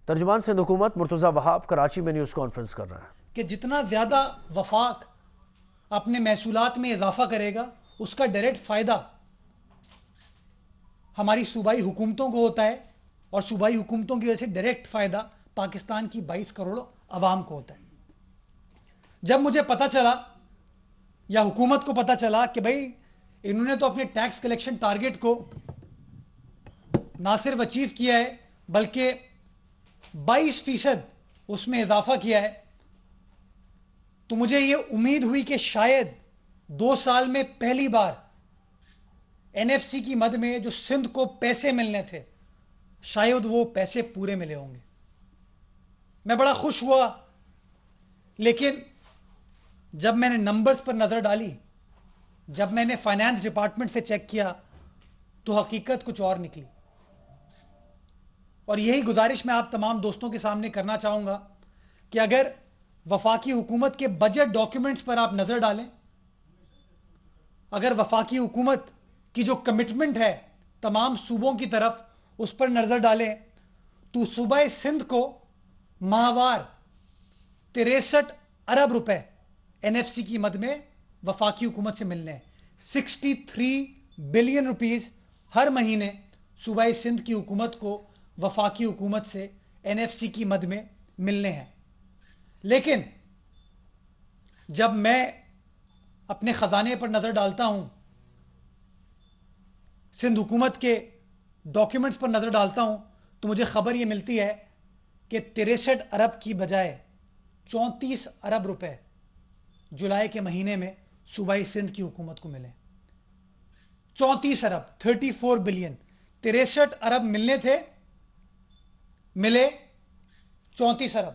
ترجمان سندھ حکومت مرتضی وہاب کراچی میں نیوز کانفرنس کر رہا ہے کہ جتنا زیادہ وفاق اپنے محصولات میں اضافہ کرے گا اس کا ڈائریکٹ فائدہ ہماری صوبائی حکومتوں کو ہوتا ہے اور صوبائی حکومتوں کی وجہ سے ڈائریکٹ فائدہ پاکستان کی 22 کروڑ عوام کو ہوتا ہے. جب مجھے پتا چلا یا حکومت کو پتا چلا کہ بھائی انہوں نے تو اپنے ٹیکس کلیکشن ٹارگٹ کو نہ صرف اچیو کیا ہے بلکہ 22% اس میں اضافہ کیا ہے، تو مجھے یہ امید ہوئی کہ شاید 2 سال میں پہلی بار این ایف سی کی مد میں جو سندھ کو پیسے ملنے تھے شاید وہ پیسے پورے ملے ہوں گے. میں بڑا خوش ہوا، لیکن جب میں نے نمبرز پر نظر ڈالی، جب میں نے فائنانس ڈپارٹمنٹ سے چیک کیا تو حقیقت کچھ اور نکلی. اور یہی گزارش میں آپ تمام دوستوں کے سامنے کرنا چاہوں گا کہ اگر وفاقی حکومت کے بجٹ ڈاکیومنٹس پر آپ نظر ڈالیں، اگر وفاقی حکومت کی جو کمٹمنٹ ہے تمام صوبوں کی طرف اس پر نظر ڈالیں تو صوبہ سندھ کو ماہوار 63 ارب روپے این ایف سی کی مد میں وفاقی حکومت سے ملنے ہیں. 63 بلین روپیز ہر مہینے صوبہ سندھ کی حکومت کو وفاقی حکومت سے این ایف سی کی مد میں ملنے ہیں. لیکن جب میں اپنے خزانے پر نظر ڈالتا ہوں، سندھ حکومت کے ڈاکیومنٹس پر نظر ڈالتا ہوں، تو مجھے خبر یہ ملتی ہے کہ 63 ارب کی بجائے 34 ارب روپے جولائی کے مہینے میں صوبہ سندھ کی حکومت کو ملے. 34 ارب 34 بلین 63 ارب ملنے تھے، ملے 34 ارب،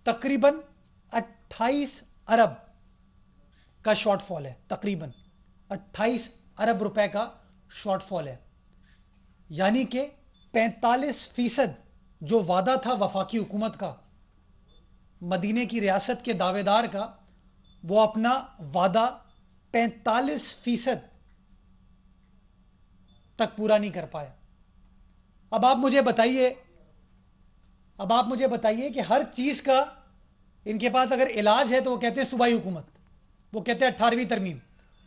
تقریباً 28 ارب کا شارٹ فال ہے. تقریباً 28 ارب روپے کا شارٹ فال ہے. یعنی کہ 45% جو وعدہ تھا وفاقی حکومت کا، مدینے کی ریاست کے دعوے دار کا، وہ اپنا وعدہ 45% تک پورا نہیں کر پایا. اب آپ مجھے بتائیے کہ ہر چیز کا ان کے پاس اگر علاج ہے تو وہ کہتے ہیں صوبائی حکومت، وہ کہتے ہیں 18ویں ترمیم،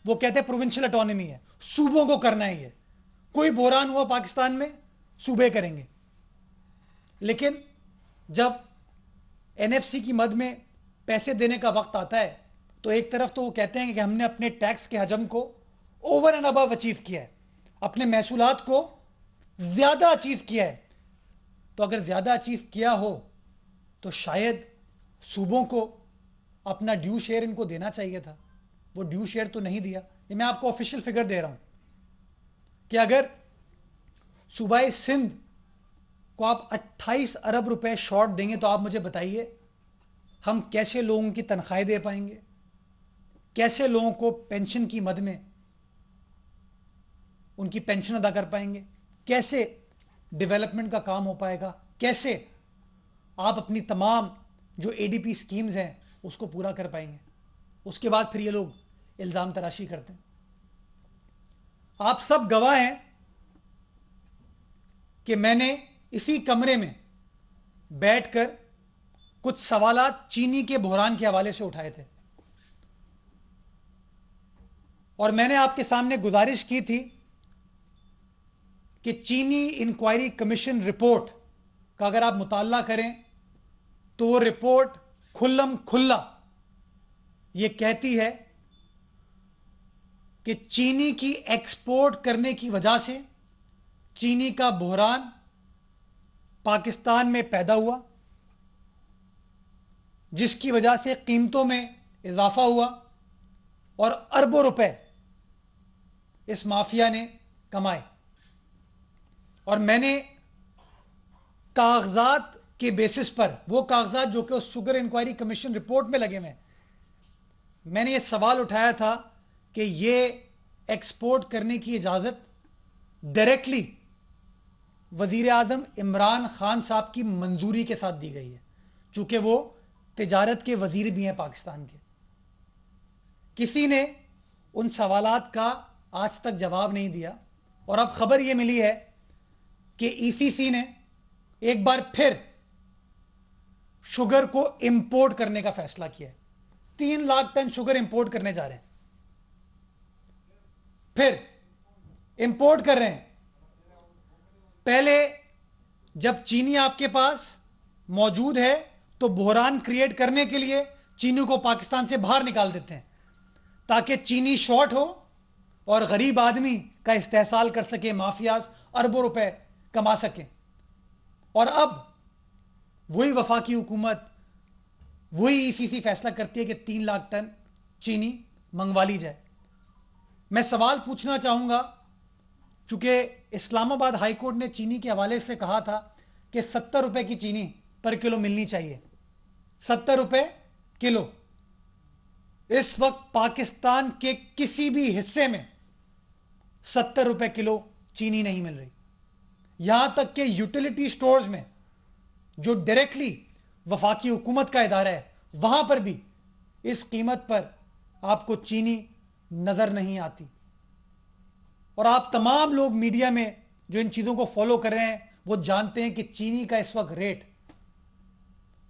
وہ کہتے ہیں پروونشل اٹانومی ہے، صوبوں کو کرنا ہے. یہ کوئی بحران ہوا پاکستان میں صوبے کریں گے. لیکن جب این ایف سی کی مد میں پیسے دینے کا وقت آتا ہے تو ایک طرف تو وہ کہتے ہیں کہ ہم نے اپنے ٹیکس کے حجم کو اوور اینڈ ابو اچیو کیا ہے، اپنے محصولات کو زیادہ اچیو کیا ہے. تو اگر زیادہ اچیو کیا ہو تو شاید صوبوں کو اپنا ڈیو شیئر ان کو دینا چاہیے تھا. وہ ڈیو شیئر تو نہیں دیا. یہ میں آپ کو آفیشیل فگر دے رہا ہوں کہ اگر صوبہ سندھ کو آپ 28 ارب روپے شارٹ دیں گے تو آپ مجھے بتائیے ہم کیسے لوگوں کی تنخواہیں دے پائیں گے، کیسے لوگوں کو پینشن کی مد میں ان کی پینشن ادا کر پائیں گے، کیسے ڈیولپمنٹ کا کام ہو پائے گا، کیسے آپ اپنی تمام جو اے ڈی پی سکیمز ہیں اس کو پورا کر پائیں گے. اس کے بعد پھر یہ لوگ الزام تراشی کرتے ہیں. آپ سب گواہ ہیں کہ میں نے اسی کمرے میں بیٹھ کر کچھ سوالات چینی کے بحران کے حوالے سے اٹھائے تھے، اور میں نے آپ کے سامنے گزارش کی تھی کہ چینی انکوائری کمیشن رپورٹ کا اگر آپ مطالعہ کریں تو وہ رپورٹ کھلم کھلا یہ کہتی ہے کہ چینی کی ایکسپورٹ کرنے کی وجہ سے چینی کا بحران پاکستان میں پیدا ہوا، جس کی وجہ سے قیمتوں میں اضافہ ہوا اور اربوں روپے اس مافیا نے کمائے. اور میں نے کاغذات کے بیسس پر، وہ کاغذات جو کہ شوگر انکوائری کمیشن رپورٹ میں لگے ہوئے ہیں، میں نے یہ سوال اٹھایا تھا کہ یہ ایکسپورٹ کرنے کی اجازت ڈائریکٹلی وزیر اعظم عمران خان صاحب کی منظوری کے ساتھ دی گئی ہے، چونکہ وہ تجارت کے وزیر بھی ہیں پاکستان کے. کسی نے ان سوالات کا آج تک جواب نہیں دیا. اور اب خبر یہ ملی ہے کہ ای سی سی نے ایک بار پھر شوگر کو امپورٹ کرنے کا فیصلہ کیا ہے. 3 لاکھ ٹن شوگر امپورٹ کرنے جا رہے ہیں. پھر امپورٹ کر رہے ہیں. پہلے جب چینی آپ کے پاس موجود ہے تو بحران کریٹ کرنے کے لیے چینی کو پاکستان سے باہر نکال دیتے ہیں تاکہ چینی شارٹ ہو اور غریب آدمی کا استحصال کر سکے, مافیاز اربوں روپے کما سکیں. اور اب وہی وفاقی حکومت, وہی ای سی سی فیصلہ کرتی ہے کہ 3 لاکھ ٹن چینی منگوا لی جائے. میں سوال پوچھنا چاہوں گا, چونکہ اسلام آباد ہائی کورٹ نے چینی کے حوالے سے کہا تھا کہ 70 روپے کی چینی پر کلو ملنی چاہیے. 70 روپے کلو. اس وقت پاکستان کے کسی بھی حصے میں 70 روپے کلو چینی نہیں مل رہی. یہاں تک کہ یوٹیلیٹی سٹورز میں جو ڈائریکٹلی وفاقی حکومت کا ادارہ ہے وہاں پر بھی اس قیمت پر آپ کو چینی نظر نہیں آتی. اور آپ تمام لوگ میڈیا میں جو ان چیزوں کو فالو کر رہے ہیں وہ جانتے ہیں کہ چینی کا اس وقت ریٹ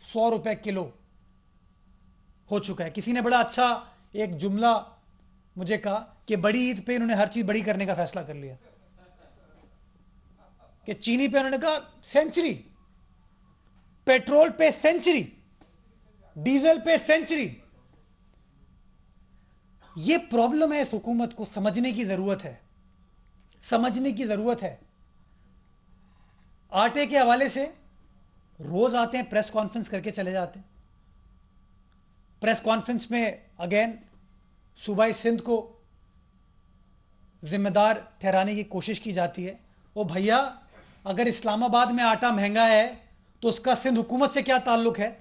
100 روپے کلو ہو چکا ہے. کسی نے بڑا اچھا ایک جملہ مجھے کہا کہ بڑی عید پہ انہوں نے ہر چیز بڑی کرنے کا فیصلہ کر لیا, کہ چینی پہ انہوں نے کہا سینچری, پیٹرول پہ سینچری, ڈیزل پہ سینچری. یہ پرابلم ہے, اس حکومت کو سمجھنے کی ضرورت ہے, سمجھنے کی ضرورت ہے. آٹے کے حوالے سے روز آتے ہیں, پریس کانفرنس کر کے چلے جاتے ہیں. پریس کانفرنس میں اگین صوبہ سندھ کو ذمہ دار ٹھہرانے کی کوشش کی جاتی ہے. وہ بھیا اگر اسلام آباد میں آٹا مہنگا ہے تو اس کا سندھ حکومت سے کیا تعلق ہے؟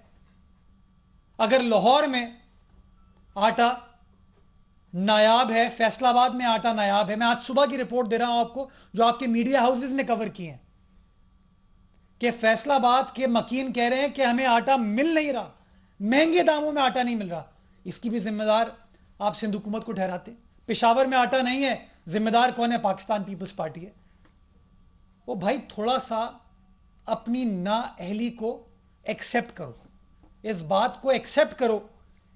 اگر لاہور میں آٹا نایاب ہے, فیصل آباد میں آٹا نایاب ہے. میں آج صبح کی رپورٹ دے رہا ہوں آپ کو جو آپ کے میڈیا ہاؤسز نے کور کی ہیں کہ فیصل آباد کے مکین کہہ رہے ہیں کہ ہمیں آٹا مل نہیں رہا, مہنگے داموں میں آٹا نہیں مل رہا. اس کی بھی ذمہ دار آپ سندھ حکومت کو ٹھہراتے. پشاور میں آٹا نہیں ہے, ذمہ دار کون ہے؟ پاکستان پیپلز پارٹی ہے. وہ بھائی تھوڑا سا اپنی نااہلی کو ایکسیپٹ کرو, اس بات کو ایکسیپٹ کرو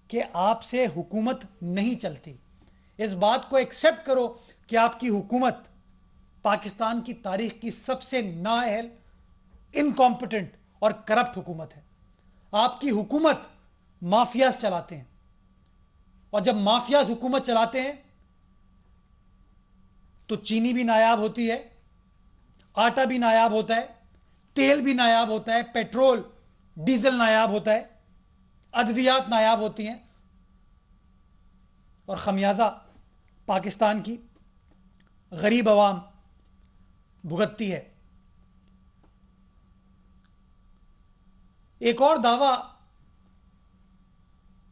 کہ آپ سے حکومت نہیں چلتی. اس بات کو ایکسیپٹ کرو کہ آپ کی حکومت پاکستان کی تاریخ کی سب سے نااہل, انکمپٹنٹ اور کرپٹ حکومت ہے. آپ کی حکومت مافیاز چلاتے ہیں, اور جب مافیاز حکومت چلاتے ہیں تو چینی بھی نایاب ہوتی ہے, آٹا بھی نایاب ہوتا ہے, تیل بھی نایاب ہوتا ہے, پیٹرول ڈیزل نایاب ہوتا ہے, ادویات نایاب ہوتی ہیں, اور خمیازہ پاکستان کی غریب عوام بھگتتی ہے. ایک اور دعویٰ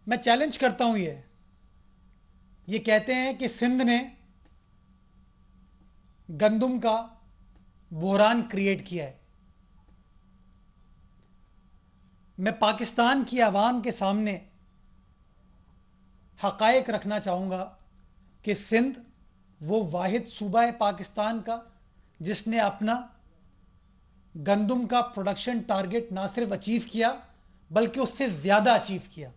میں چیلنج کرتا ہوں, یہ کہتے ہیں کہ سندھ نے گندم کا بحران کریٹ کیا ہے. میں پاکستان کی عوام کے سامنے حقائق رکھنا چاہوں گا کہ سندھ وہ واحد صوبہ ہے پاکستان کا جس نے اپنا گندم کا پروڈکشن ٹارگٹ نہ صرف اچیو کیا بلکہ اس سے زیادہ اچیو کیا.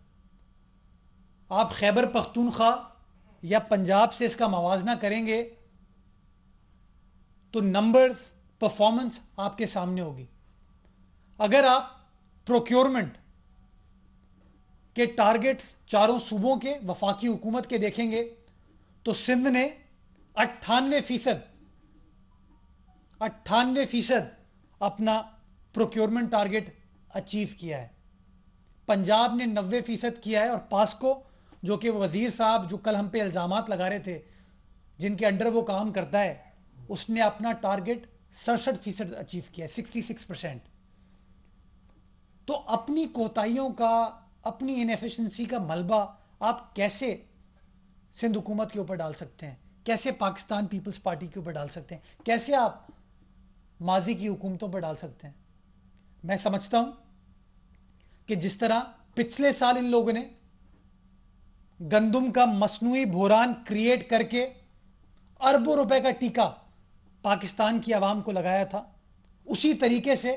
آپ خیبر پختونخوا یا پنجاب سے اس کا موازنہ کریں گے تو نمبرز, پرفارمنس آپ کے سامنے ہوگی. اگر آپ پروکیورمنٹ کے ٹارگٹس چاروں صوبوں کے وفاقی حکومت کے دیکھیں گے تو سندھ نے 98% اپنا پروکیورمنٹ ٹارگٹ اچیو کیا ہے. پنجاب نے 90% کیا ہے, اور پاسکو جو کہ وزیر صاحب جو کل ہم پہ الزامات لگا رہے تھے جن کے انڈر وہ کام کرتا ہے, اس نے اپنا ٹارگٹ 67% اچیو کیا ہے, 66%. تو اپنی کوتاہیوں کا, اپنی انیفیشنسی کا ملبہ آپ کیسے سندھ حکومت کے اوپر ڈال سکتے ہیں؟ کیسے پاکستان پیپلز پارٹی کے اوپر ڈال سکتے ہیں؟ کیسے آپ ماضی کی حکومتوں پر ڈال سکتے ہیں؟ میں سمجھتا ہوں کہ جس طرح پچھلے سال ان لوگوں نے گندم کا مصنوعی بحران کریٹ کر کے اربوں روپے کا ٹیکہ پاکستان کی عوام کو لگایا تھا, اسی طریقے سے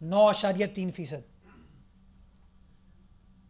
9.3%।